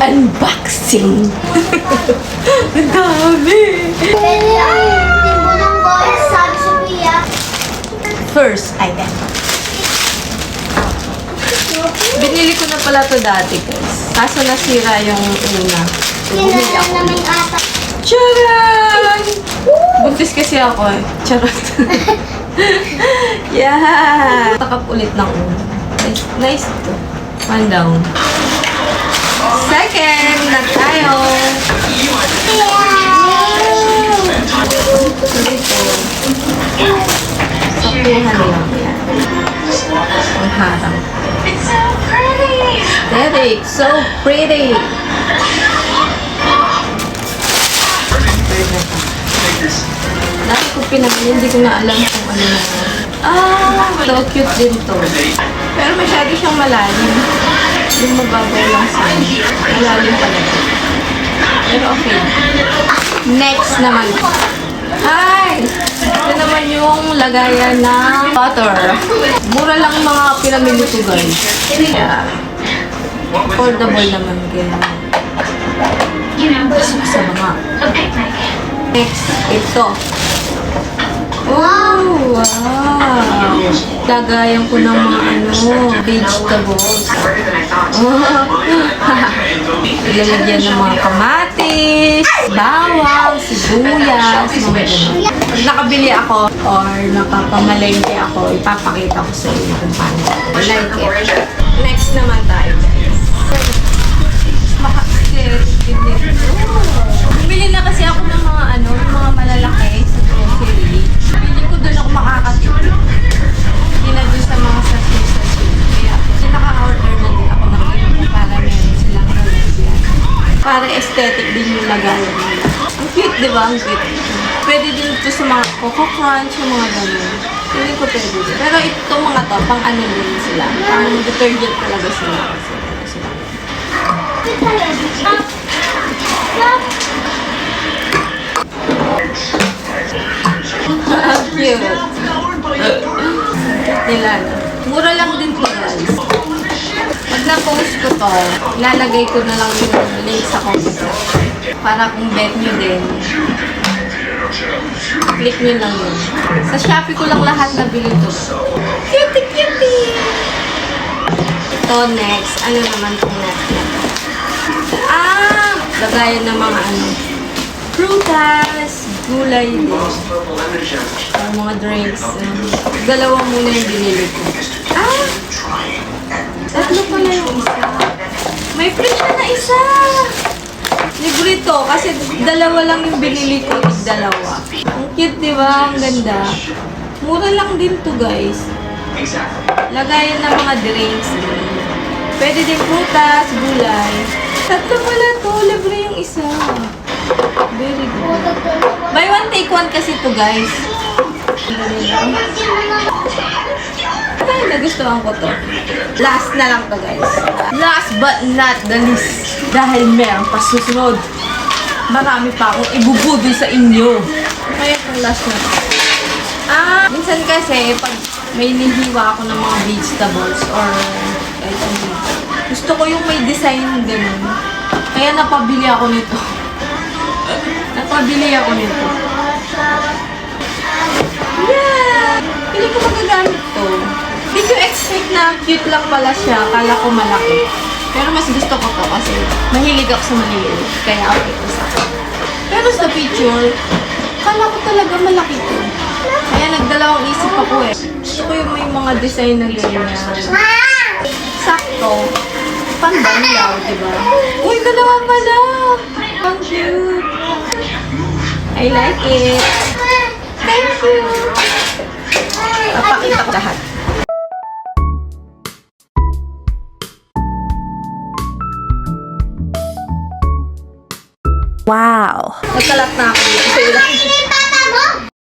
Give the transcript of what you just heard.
Unboxing! Ang dami! First item. Binili ko na pala to dati, guys. Kaso nasira yung una. So, bumili ako. Charan! Buntis kasi ako eh. Charot. Yeah! Takap ulit ng una. Nice to. One down. Second na tayo. Sakuhan lang yan. Ang harang. Aesthetic. So pretty. Dati ko pinamili, hindi ko na alam kung ano na. So cute din to. Pero masyado siyang malalim. Yung mababaw lang sa malalim pala. Pero okay. Next naman. Ay! Ito naman yung lagayan ng butter. Mura lang mga pinamili ko, guys. Yeah. Affordable naman. Kaya. Sa mga. Next, ito. Oh, wow! Lagayan ko ng mga vegetables. Ilalagyan ng mga kamatis, bawang, sibuyas, mga ganun. Pag nakabili ako or nakapamalengke ako, ipapakita ko sa inyo kung paano. I like it. Next naman tayo, guys. Bumili na kasi ako ng mga mga malalaki sa grocery. Pili ko doon ako makakatipid. Hindi na doon sa mga sachet-sachet. Kaya naka-order na din ako ng ganito para meron silang lalagyan. Para aesthetic din yung lagayan nila. Ang cute, di ba? Ang cute. Pwede din ito sa mga Coco Crunch, yung mga gano'n. Hindi ko pwede din. Pero ito mga to, pang din sila. Pang detergent talaga sila. Kasi cute. Nila. Mura lang din po, guys. Pag na-post ko to, lalagay ko na lang yung link sa comment para kung bet nyo din, click nyo lang yun. Sa Shopee ko lang lahat nabili to. Cutie, cutie! Ito, next. Ano naman itong next na to? Lagayan ng mga prutas, gulay din. Mga drinks. Dalawa muna yung binili ko. Tatlo pala yung isa. May free siya na isa! Libre to, kasi dalawa lang yung binili ko. Dalawa. Ang cute, diba? Ang ganda. Mura lang din to, guys. Lagayan ng mga drinks. Pwede din prutas, gulay. Tatlo pala to. Libre yung isa. Very good. Buy one, take one kasi to, guys. Ay, nagustuhan ko to. Last na lang to, guys. Last but not the least. Dahil meron pa susunod. Marami pa akong ibubudol sa inyo. Kaya itong last na to. Minsan kasi, pag may nihiwa ako ng mga vegetables or kahit ano, gusto ko yung may design ganun. Kaya napabili ako nito. Napabili ako nito. Yeah! Pili ko magagamit to. Hindi ko expect na cute lang pala siya. Kala ko malaki. Pero mas gusto ko to kasi mahilig ako sa maliliit. Kaya okay ko sa akin. Pero sa picture, kala ko talaga malaki to. Kaya nagdalawang isip ako eh. Gusto ko yung may mga design na ganyan. Sakto. Pandanyaw, diba? Uy, dalawa pala! Ang cute! I like it! Thank you! Papakita ko lahat. Wow! Nagkalat na ako dito.